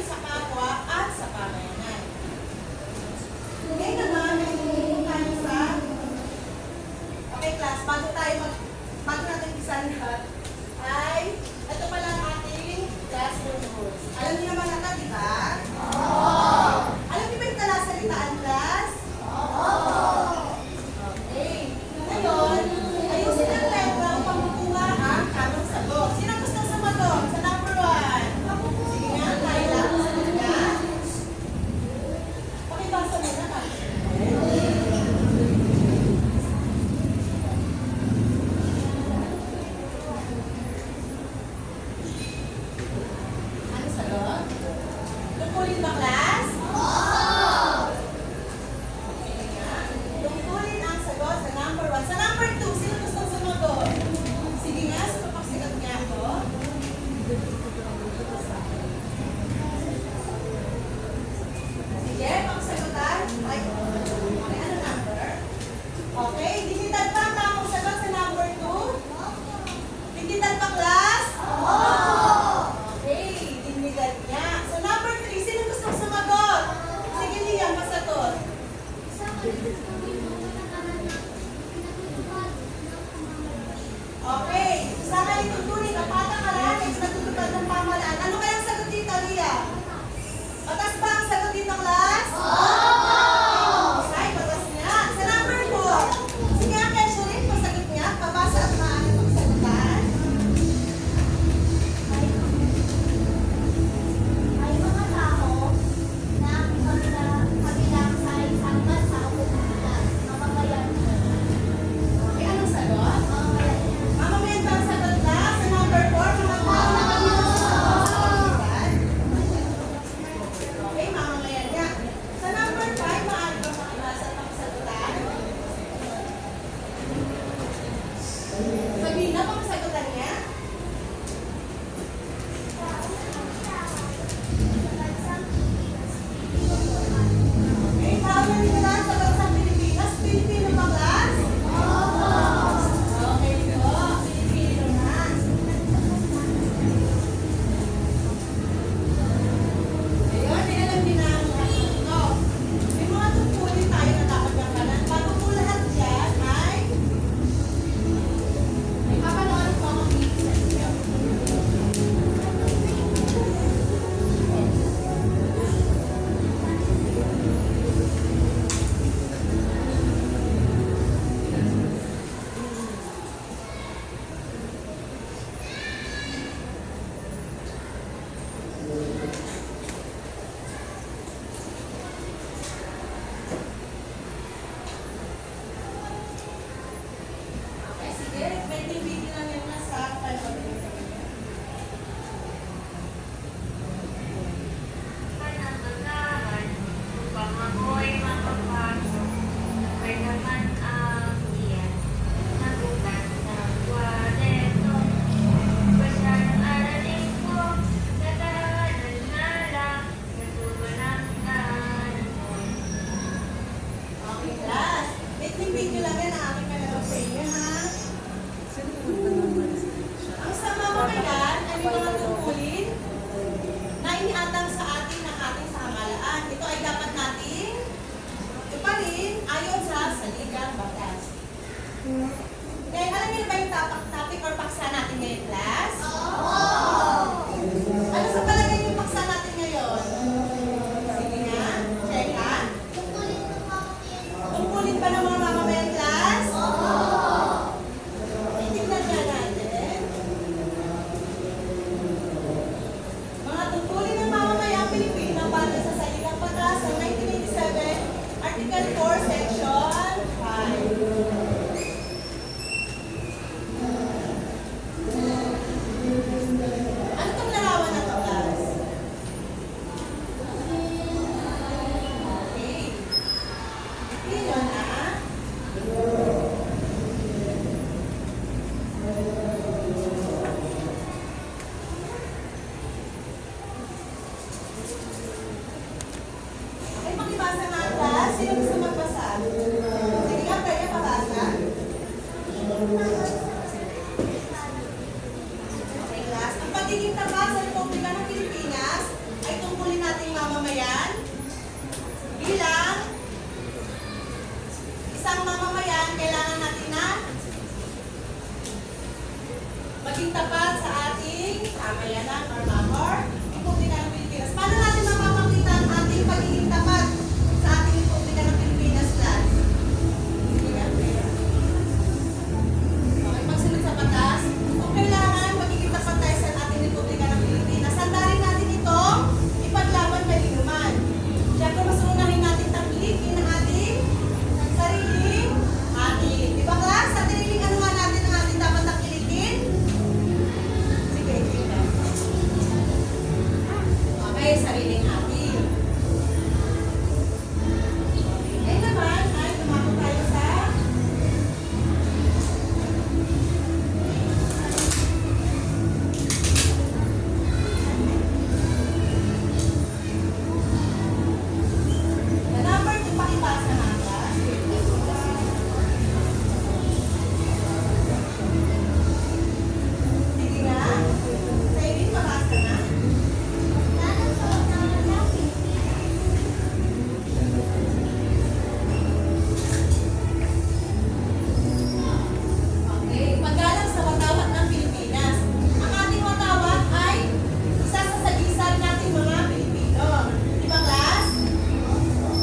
sa kapwa at sa pamayanan. Ngayon naman, may tumulong tayo sa... Okay, class, bago natin pisan lahat, ay, ito pala ang ating classroom rules. Alam niyo naman ito, di ba? Oo! Alam niyo ba yung talasalitaan, class? Oo! Okay. Ngayon, ayusin ang letra upang makuha ang tamang sagot. Sino gusto sumagot sa number 1? Sige nga, Kayla, sagot nga. Pakibasa muna ka. Ano sagot? Tungkulin ba, class? Sige nga. Tungkulin ang sagot sa number 1. Sa number 2, sino gusto sumagot? Sige nga, sumapaksigat nga ako. Sige, pagsagutan. Ay, okay, ano number? Okay, digital pa ang tamang sagot sa number 2? Digital pa, class? Okay, digital niya. Sa number 3, sino gusto sumagot? Sige, Liam, masagot. Okay, sa kayo tutunin ang patakaran sa natutupad ng pamahalaan. Ano kayang sagot dito, Liam? Patas ba ang sagot dito, class? Ay, patas niya. Sa number 4, sige ang kesyo rin, pasagot niya. Pabasa at maaari magsagutan. May mga tao na kabilang sa isang bansa o komunidad, mamamayan. Okay, anong sagot? Mamamayan. Mamamayan ba ang sagot, class? Sa number 4, mga tao na kabilang sa komunidad. Okay, mamamayan niya. Sa number 5, maaari ba makibasa at magsagutan? Sabihin na kung sagutan niya. Okay, tao na rin na sa bansang Pilipinas. Pilipino ba, class? Okay po, Pilipino na. Ayun, nilalang din na ang mga ito. May mga tungkulin tayo na dapat gagalan. Bago po lahat dyan ay may papanood po ang video sa inyo. Okay, sige. May video lang yan na sa panoodin sa inyo. Panangagahan upang ako'y makapasok. Ay naman ang iyan. Nagutan ng kwaderno. Basta ng aralin ko. Natahanan na lang. Natuwa ng kaanoy. Okay, class. May video lang yan na aking pinanood sa inyo, ha? Ang sa mamamayan ay may mga tungkulin na iniatang sa atin ng ating samahalaan. Ito ay dapat natin tuparin ayon sa saligang batas. Ngayon, alam niyo na ba yung topic or paksa natin ngayon, class? Ano sa palagay yung paksa natin ngayon? Sige nga, check ha. Tungkulin ba ng mga mamamayan, class? Tingnan nga natin. Mga tungkulin ng mamamayang Pilipino batay sa saligang batas ng 1987, Article 4, Section 5. Ano itong larawan na ito, class? Okay. Tingnan na. Okay, pakibasa nga, class. Sino gusto magbasa? Sige nga, kaya pabasa. Okay, class. Ang pagiging taba sa Republika ng Pilipinas ay tungkulin tayo sariling atin. Ngayon naman ay tumako tayo sa the number 2, pakipasa natin. Sige nga. Sa'yo din, pabasa na. Galang sa watawan ng Pilipinas. Okay, paggalang sa watawat ng Pilipinas. Ang ating watawat ay isa sa sagisag nating mga Pilipino. Di ba, class?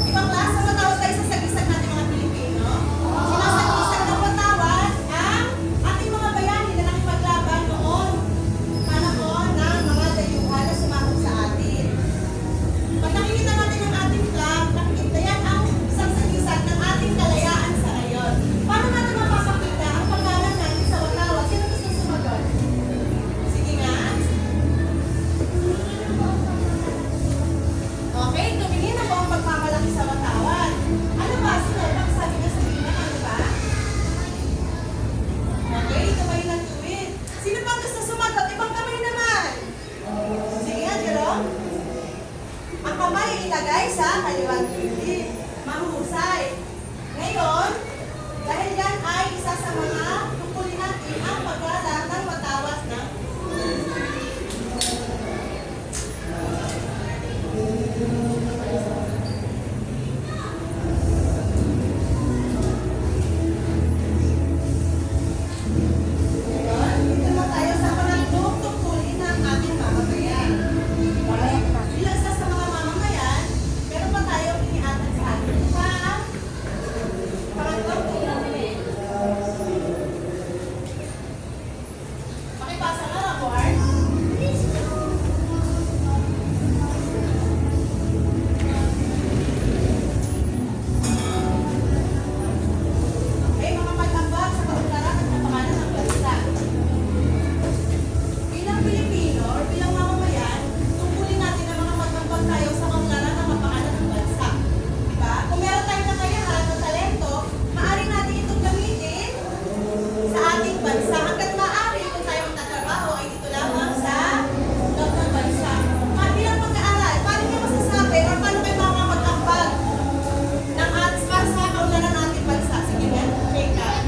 Di ba, class? Ang watawat ay sa sagisag nating mga Pilipino. Sinasagisag ng watawat ang ating mga bayani na nakipaglaban noon. Panahon ng mga dayuhan na sumakop sa atin. Pag nakikita natin ang ating flag, nakikita yan ang isang sagisag ng ating kalayaan sa ngayon. Paano natin mapapakita ang paggalang natin sa watawat? Sino gusto sumagot? Sige nga. Okay, tumingin ako ang pagmamalaki sa watawat. Ano ba? Sino? Sabi na sa mga ano ba? Okay, tumayo ng tuwid. Sino pang gusto sumagot? Ibang kamay naman. Sige nga, Jerome. Ang kamay ay ilagay sa kaliwang gilid. Mahusay. Ngayon, dahil yan ay isa sa mga tungkulin natin ang paggalang ng watawat ng Ngayon, dito na tayo sa pangatlong tungkulin ng ating mamamayan. Bilang isa sa mga mamamayan, meron pa tayong iniatag sa atin. Ito pa ang pangatlong tungkulin. Pakipasa nga, Ramon. Okay, mga magtambag sa kaunlaran at kapakanan ng bansa. Bilang Pilipino or bilang mamamayan, tungkulin natin na mga magtambag tayo sa kaunlaran at kapakanan ng bansa. Diba? Kung meron tayong kakayahan o talento, maaari natin itong gamitin sa ating bansa. Hanggat maaari, kung tayo magtatrabaho ay dito lamang sa loob ng bansa. Bilang pag-aaral, paano niyo masasabi or paano kayo makakapag-ambag ng ating para sa kaunlaran ng ating bansa? Sige nga, check out.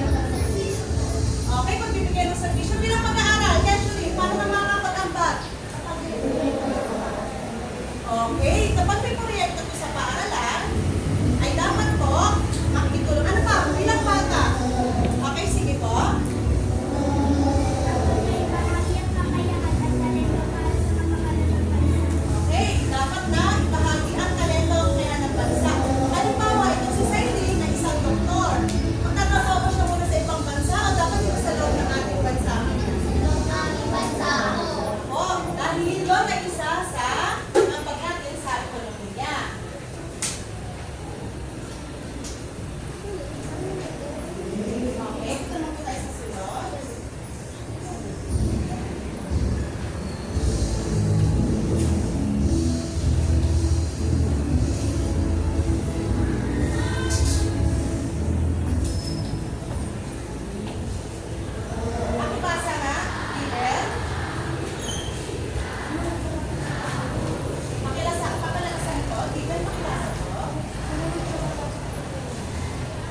Okay, pagbibigay ng servisyo bilang pag-aaral, usually, paano ka makakapag-ambag? Okay, kapag may proyekto po sa paaralan, ay dapat po makikitulong. Ano pa? Bilang bata. Okay, sige po. May bahagi ang kakayahan at talento para sa kapakanan ng bansa. Okay, dapat na ibahagi ang talento ng kaya ng bansa. Halimbawa, itong si Sailin na isang doktor. Magtatrabaho ba siya muna sa ibang bansa o dapat dito sa loob ng ating bansa? Ang aming bansa. Oo, dahil yun ay isa sa ambag natin sa ekonomiya. Okay, ito naman po tayo sa sunod. Pakibasa nga, leader. Papalalasan ko, leader, pakibasa ko.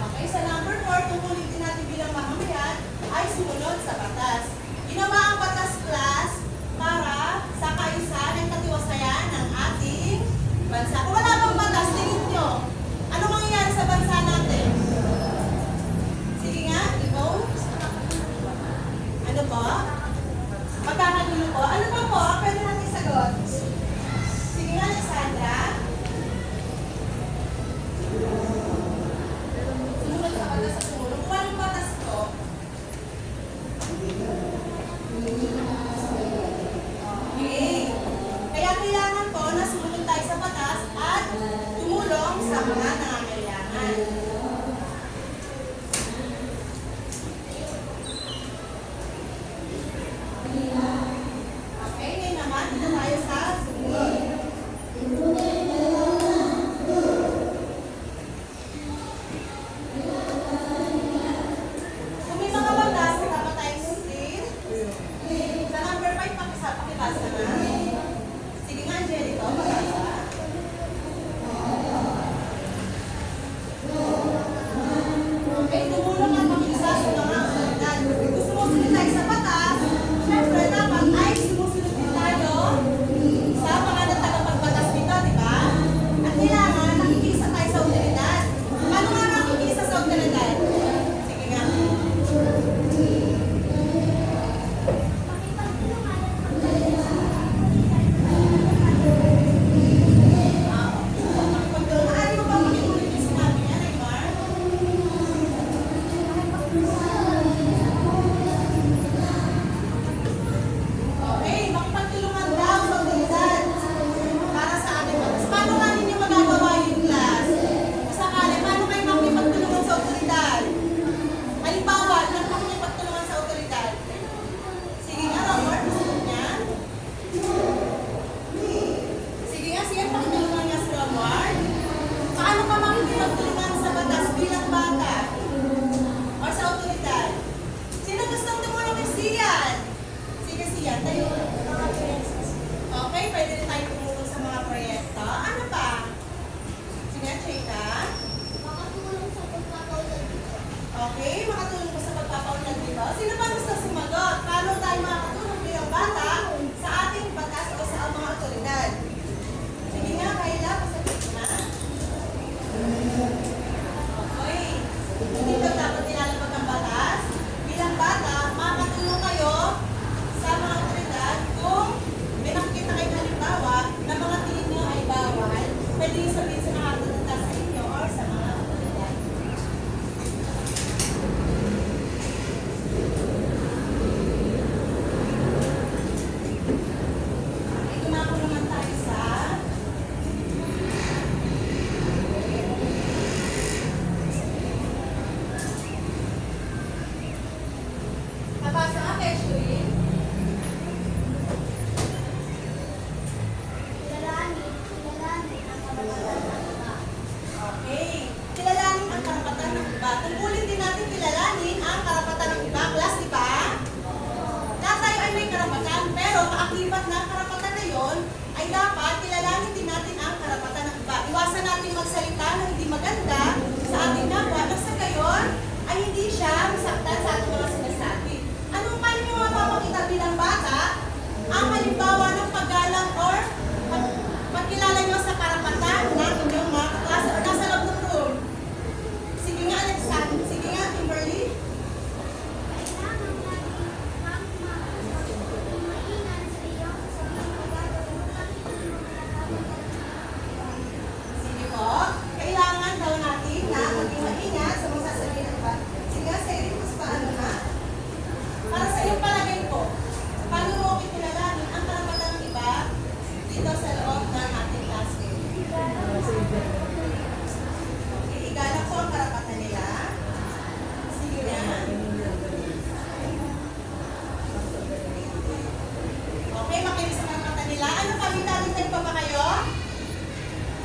Okay, sa number 4, tungkulin din natin bilang mamamayan ay sumunod sa batas. Ginawa ang batas class para sa kaayusan at katiwasayan ng ating bansa. Kung wala bang batas, tingin nyo, ano mangyayari sa bansa natin? Sige nga, ikaw. Ano po? Magkakagulo po? Ano pa po? Pwede natin sagot. Sige nga, Alexandra. Sumunod sa batas sa sumunod. Kung anong batas ko? Okay. Kaya kailangan po na sumunod tayo sa batas at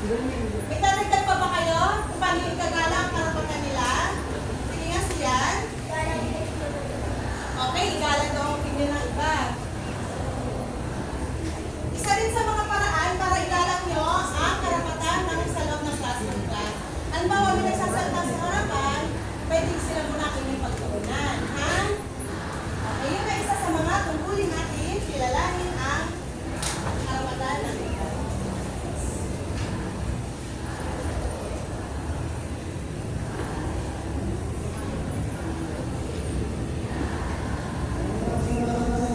May dadagdag pa ba kayo? Kung paano ikagala ang karapatan nila? Sige nga siyan. Okay, igalan daw ang opinion ng iba. Isa rin sa mga paraan para igalang nyo ang karapatan ng sa loob ng classroom class. Halimbawa, may nagsasalita sa harapan, pwede sila muna inyong pagtuunan. Ha? Okay, yun na isa sa mga tungkulin natin, kilalanin ang karapatan ng iba.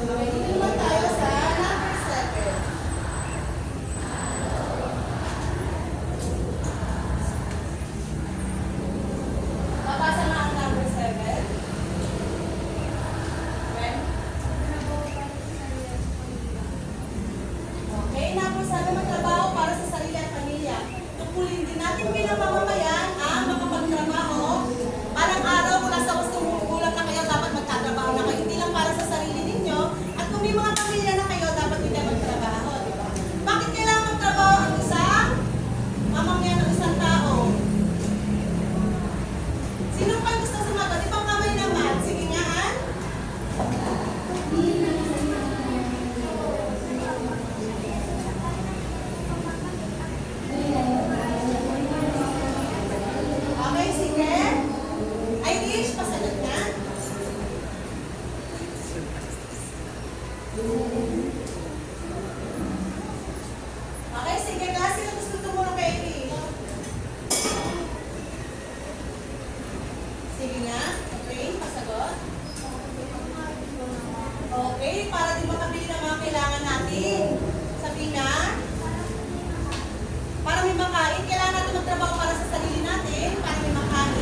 Okay, dito naman tayo sa number 7. Babasa na ang number 7. Okay? Okay, number 7, magtrabaho para sa sarili at pamilya. Tungkulin din natin bilang mamamayan ang makapagtrabaho. Balang araw, mula sa wastong gulang na kayo, dapat magtatrabaho na kayo. Hindi lang para sa sarili ninyo. At kung may mga pamilya na kayo, dapat hindi kayo magtrabaho. Diba? Bakit kailangan magtrabaho ang isang mamamayan ng isang tao? Sino pa gusto sumagot? Ibang kamay naman. Sige nga, han? Okay, sige. Irish, pasagot na. Okay, sige. Klase na gusto tumulong kay Irish. Sige nga. Okay, pasagot. Okay, para din makabili ng mga kailangan natin. Sabi nga, para may makain, kailangan natin magtrabaho para sa sarili natin, para may makain.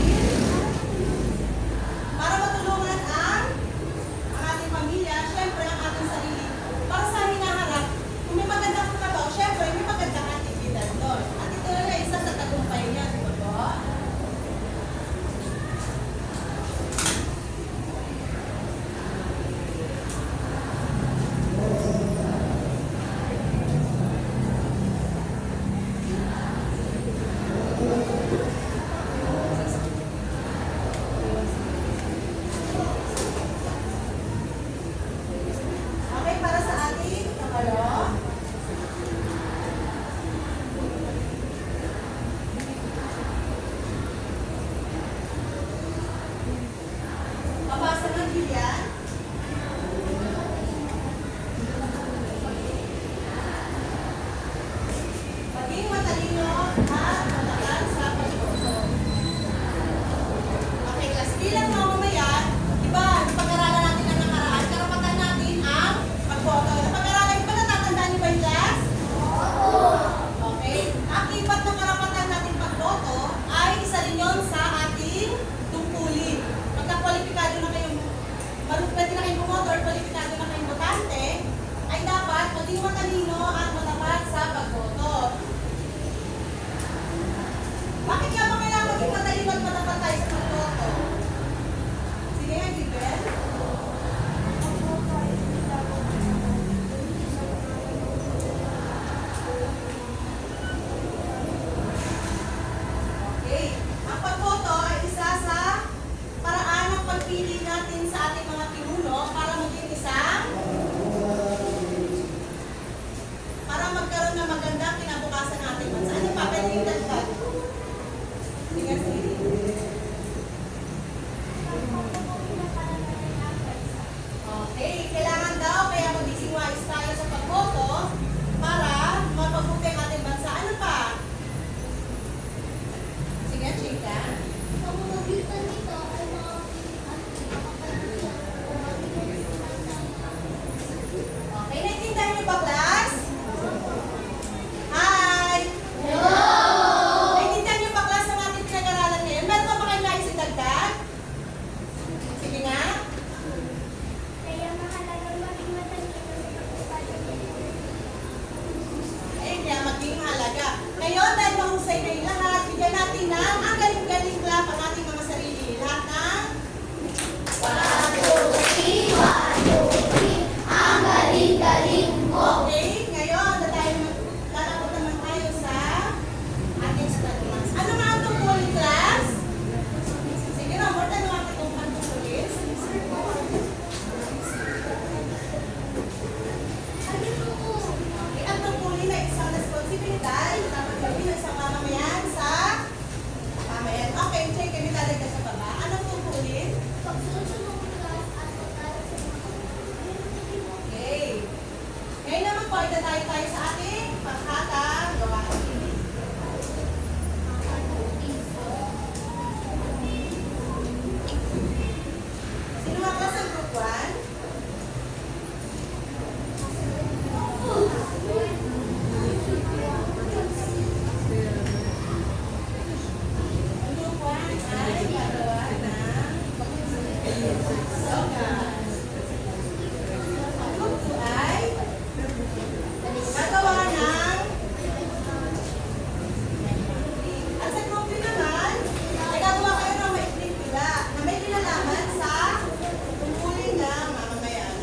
Para matulungan ang ating pamilya, syempre ang ating sarili. Para sa hinaharap, kung may magandang trabaho, syempre may magandang aktibidad. maglalagay sa baba. Anong pupulin? Pagsusunod ng class at pagkala sa mga Okay. Ngayon naman po, itatay tayo sa ating panghatang gawain. Sino mga class ng group 1? Group 1 ay gagawa ng slogan. Group 2 ay gagawa ng at sa group 2 naman ay gagawa kayo ng maikling pila na may kinalaman sa tungkulin ng mamamayan.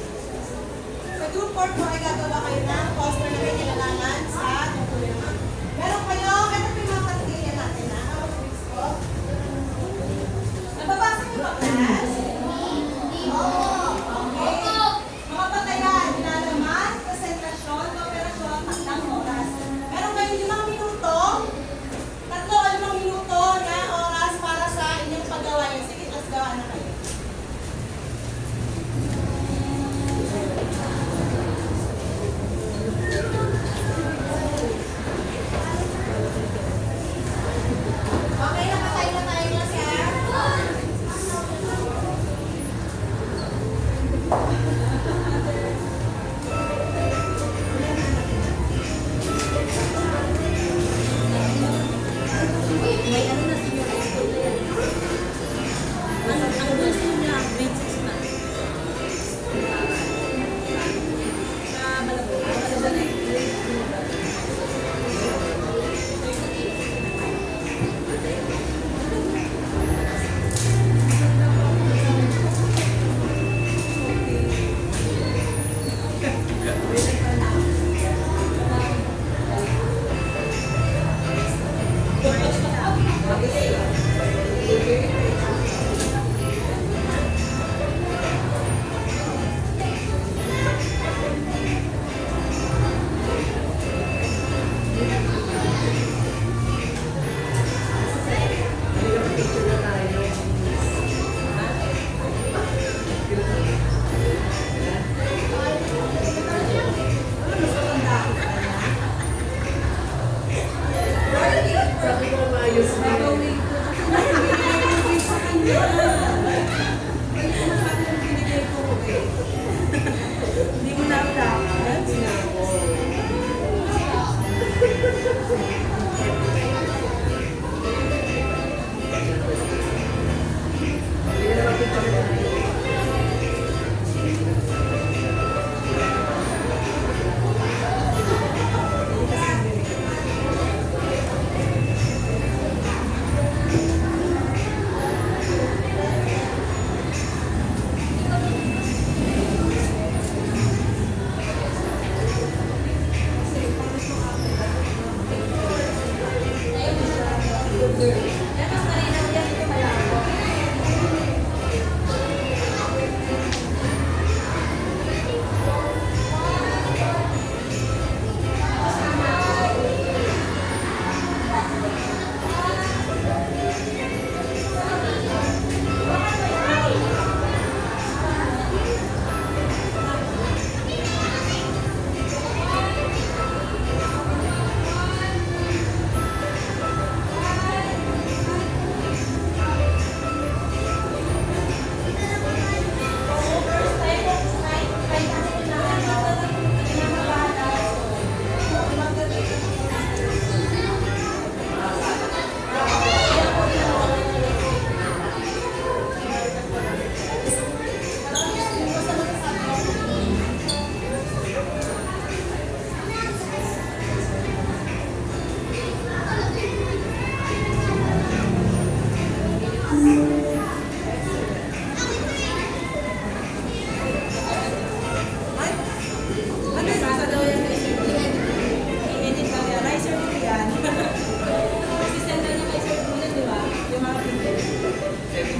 Sa group 4 po ay gagawa kayo ng poster na may kinalaman sa tungkulin ng meron kayo, ito po yung mga katigilya natin na hawak po. Nababasa niyo ba, class? Okay. Mga patayan, nilalaman, konsentrasyon, operasyon, takdang oras. Meron kayong 5 minuto, 3 o 5 minuto na oras para sa inyong paggawain. Sige, let's gawa na kayo. Okay, nakatay na tayo na siya. May ano na senior high school na yan. Ang gusto niya, grade 6 na. Sa Malabon. Sa Balay. Sabi ko maayos na. Sa kanya. Ay, masabi yung binigay ko. Hindi mo na dapat. Hindi na ako. Hindi na makikita.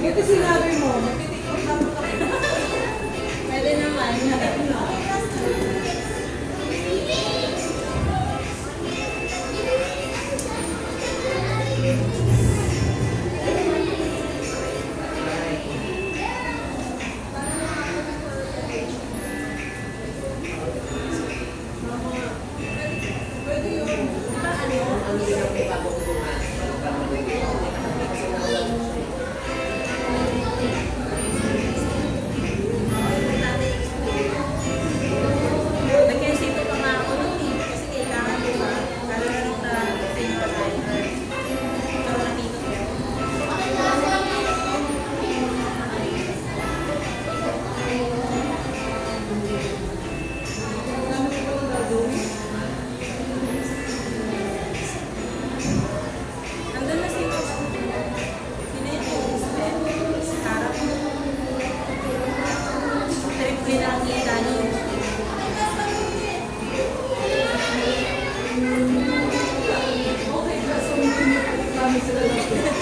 Buti sinabi mo, magtitikot na mo kami. Pwede naman. kami sa lalaki.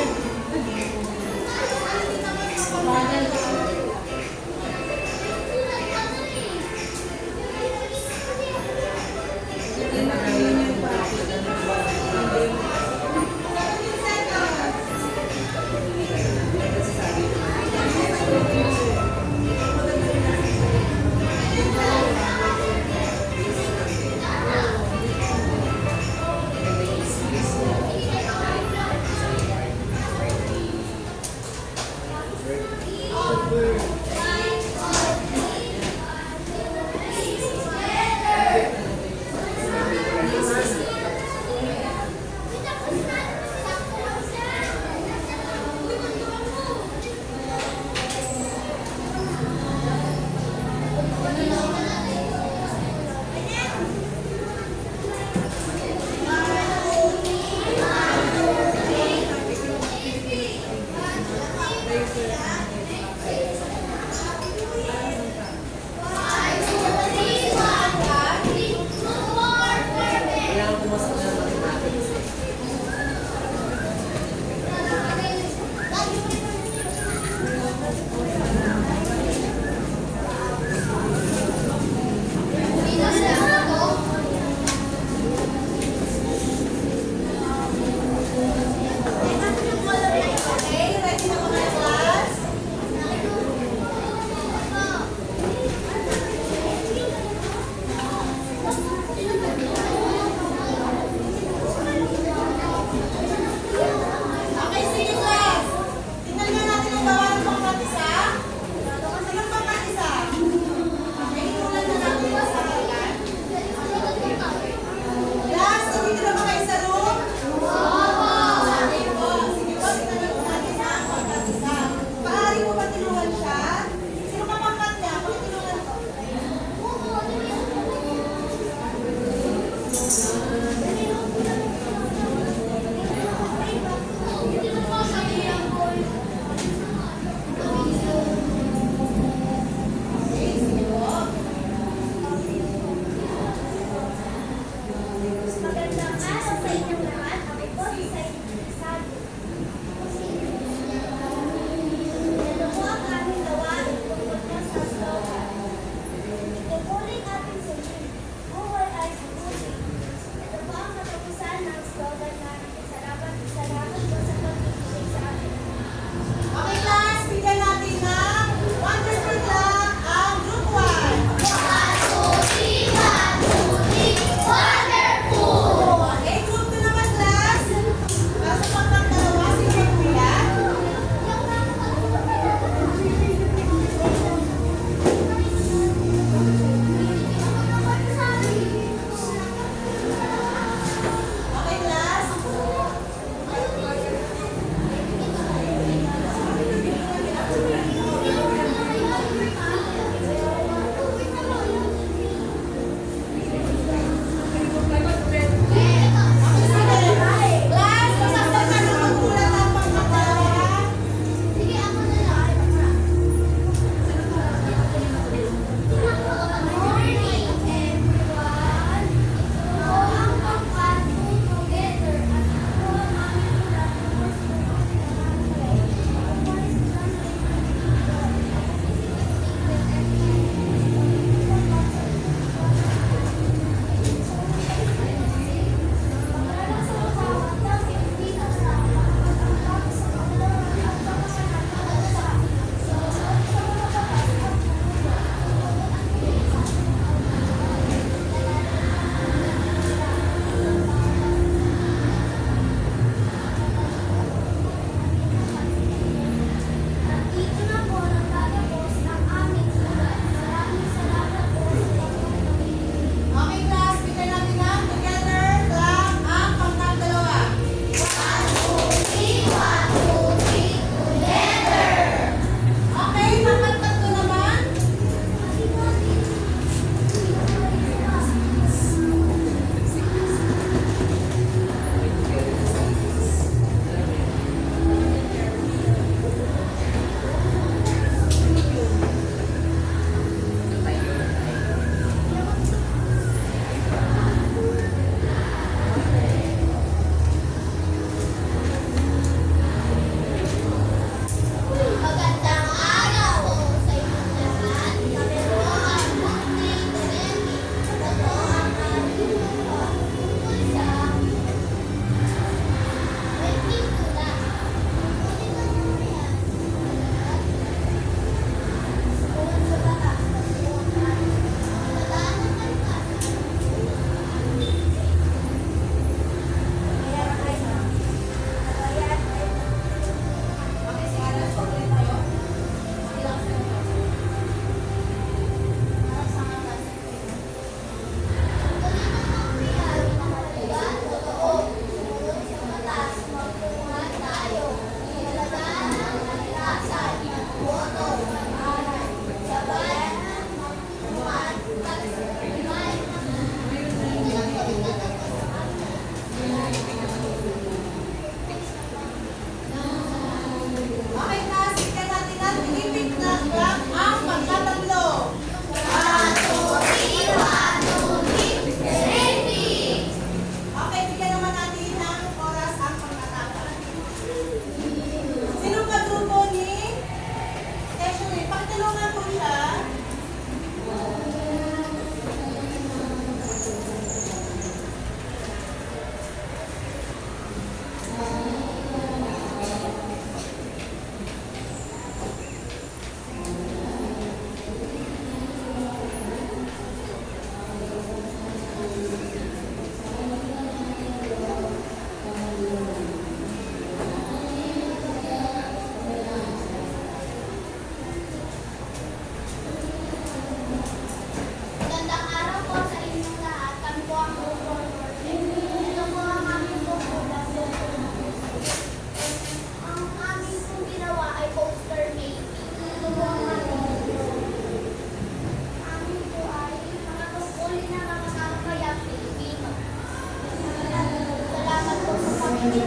Okay,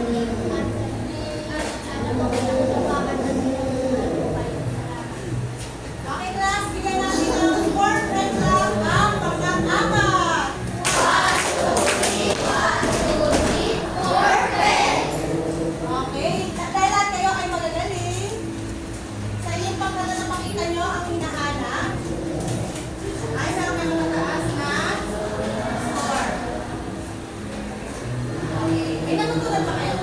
class, bigyan natin ng 4 red flag ang pang-apat. Okay, dahil lahat kayo ay magagaling. Sa iyong pagkala na makita nyo ang hinahanap ay meron kayo mataas na score. Okay, may natutunan pa kayo?